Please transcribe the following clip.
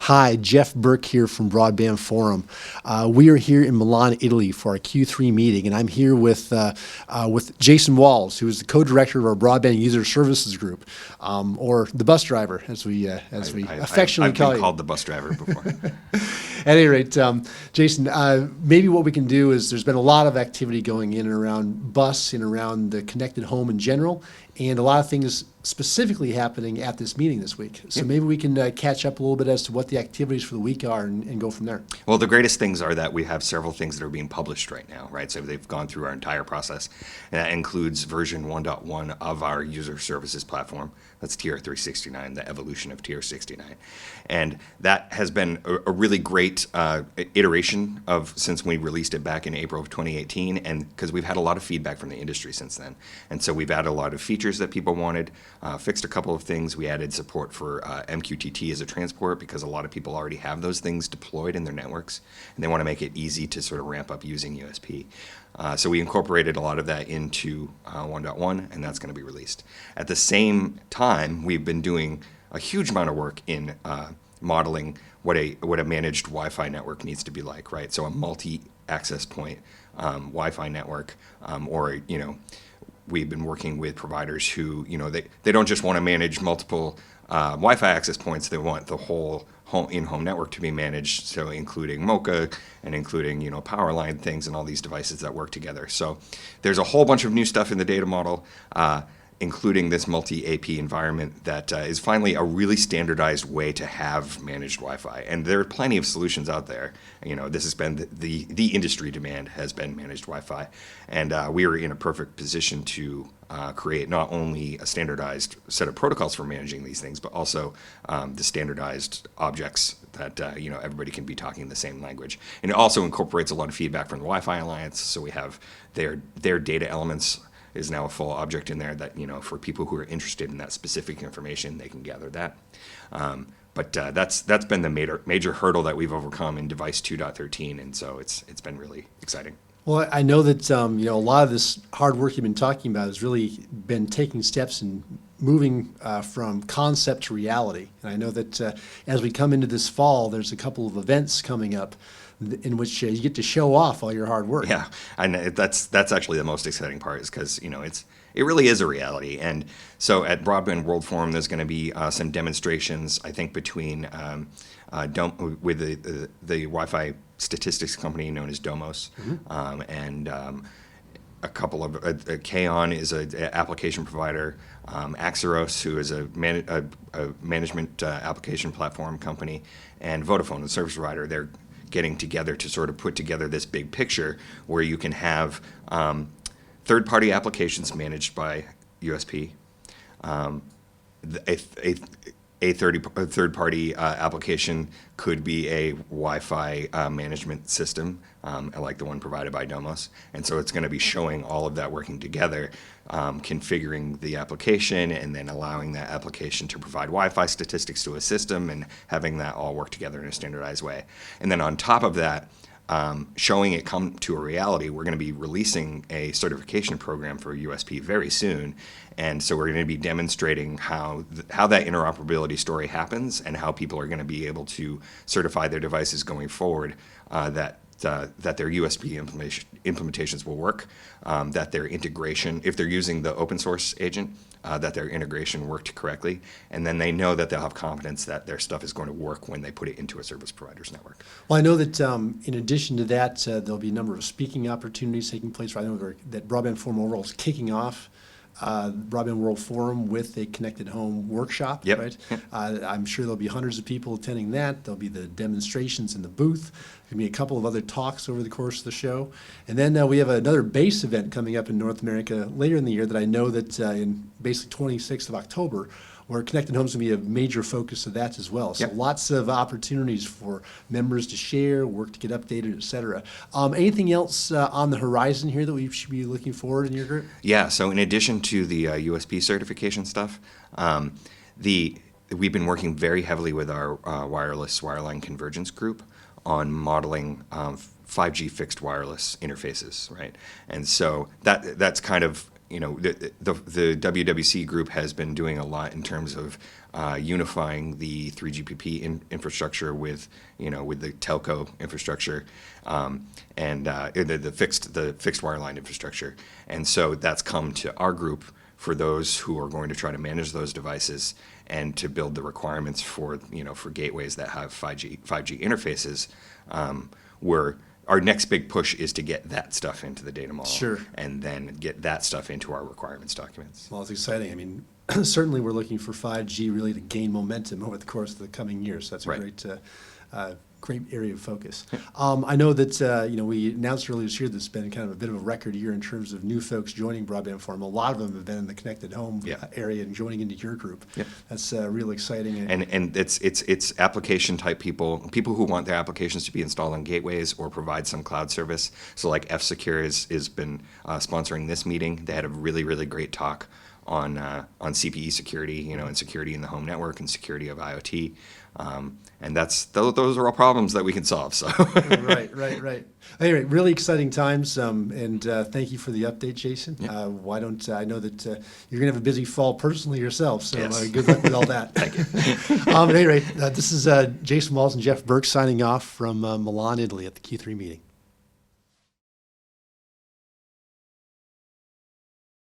Hi, Jeff Burke here from Broadband Forum. We are here in Milan, Italy for our Q3 meeting, and I'm here with Jason Walls, who is the co-director of our Broadband User Services group, or the bus driver, as we affectionately call you. I've been called the bus driver before. At any rate, Jason, maybe what we can do is there's been a lot of activity going in and around bus and around the connected home in general, and a lot of things specifically happening at this meeting this week. So maybe we can catch up a little bit as to what the activities for the week are and go from there. Well, the greatest things are that we have several things that are being published right now, right? So they've gone through our entire process. And that includes version 1.1 of our user services platform. That's TR369, the evolution of TR69. And that has been a really great iteration of since we released it back in April of 2018, and because we've had a lot of feedback from the industry since then. And so we've added a lot of features that people wanted, fixed a couple of things. We added support for MQTT as a transport because a lot of people already have those things deployed in their networks, and they want to make it easy to sort of ramp up using USP. So we incorporated a lot of that into 1.1, and that's going to be released. At the same time, we've been doing a huge amount of work in modeling what a managed Wi-Fi network needs to be like, right? So a multi-access point Wi-Fi network, or we've been working with providers who they don't just want to manage multiple Wi-Fi access points. They want the whole in-home network to be managed, so including MoCA and including power line things and all these devices that work together. So there's a whole bunch of new stuff in the data model, including this multi-AP environment that is finally a really standardized way to have managed Wi-Fi. And there are plenty of solutions out there. This has been the industry demand has been managed Wi-Fi, and we are in a perfect position to create not only a standardized set of protocols for managing these things, but also the standardized objects that everybody can be talking the same language. And it also incorporates a lot of feedback from the Wi-Fi Alliance, so we have their data elements is now a full object in there that, for people who are interested in that specific information, they can gather that. But that's been the major hurdle that we've overcome in device 2.13, and so it's been really exciting. Well, I know that a lot of this hard work you've been talking about has really been taking steps and moving from concept to reality. And I know that as we come into this fall, there's a couple of events coming up in which you get to show off all your hard work. Yeah, and that's actually the most exciting part, is because it really is a reality. And so at Broadband World Forum, there's going to be some demonstrations, I think, between with the Wi-Fi statistics company known as Domos, and a couple of Kaon is an application provider, Axeros, who is a management application platform company, and Vodafone, the service provider. They're getting together to sort of put together this big picture where you can have third-party applications managed by USP, a third-party application could be a Wi-Fi management system, like the one provided by Domos. And so it's going to be showing all of that working together, configuring the application, and then allowing that application to provide Wi-Fi statistics to a system and having that all work together in a standardized way. And then on top of that, showing it come to a reality, we're going to be releasing a certification program for USP very soon. And so we're going to be demonstrating how that interoperability story happens and how people are going to be able to certify their devices going forward, that their USB implementations will work, that their integration, if they're using the open source agent, that their integration worked correctly, and then they know that they'll have confidence that their stuff is going to work when they put it into a service provider's network. Well, I know that in addition to that, there'll be a number of speaking opportunities taking place. I know that Broadband Forum overall is kicking off Broadband World Forum with a connected home workshop, yep. Right? I'm sure there'll be hundreds of people attending that. There'll be the demonstrations in the booth. There'll be a couple of other talks over the course of the show. And then we have another base event coming up in North America later in the year that I know that in basically 26th of October, where connected homes will be a major focus of that as well. So lots of opportunities for members to share, work to get updated, et cetera. Anything else on the horizon here that we should be looking forward in your group? Yeah, so in addition to the USP certification stuff, we've been working very heavily with our wireless wireline convergence group on modeling 5G fixed wireless interfaces, right? And so that's kind of the WWC group has been doing a lot in terms of unifying the 3GPP infrastructure with the telco infrastructure, and the fixed wireline infrastructure. And so that's come to our group for those who are going to try to manage those devices and to build the requirements for gateways that have 5G interfaces. Where our next big push is to get that stuff into the data model, Sure. and then get that stuff into our requirements documents. Well, it's exciting. I mean, certainly we're looking for 5G really to gain momentum over the course of the coming years. So that's a Right. great area of focus. I know that we announced earlier this year that it's been kind of a bit of a record year in terms of new folks joining Broadband Forum. A lot of them have been in the connected home Yeah. area and joining into your group. Yep. That's really exciting. And it's application type people who want their applications to be installed on gateways or provide some cloud service. So like F-Secure has been sponsoring this meeting. They had a really, really great talk on CPE security, and security in the home network and security of IoT. And those are all problems that we can solve. So Right. Anyway, really exciting times, and thank you for the update, Jason. Yeah. Why don't I know that you're going to have a busy fall personally yourself, so Yes. good luck with all that. Thank you. At any rate, this is Jason Walls and Jeff Burke signing off from Milan, Italy at the Q3 meeting.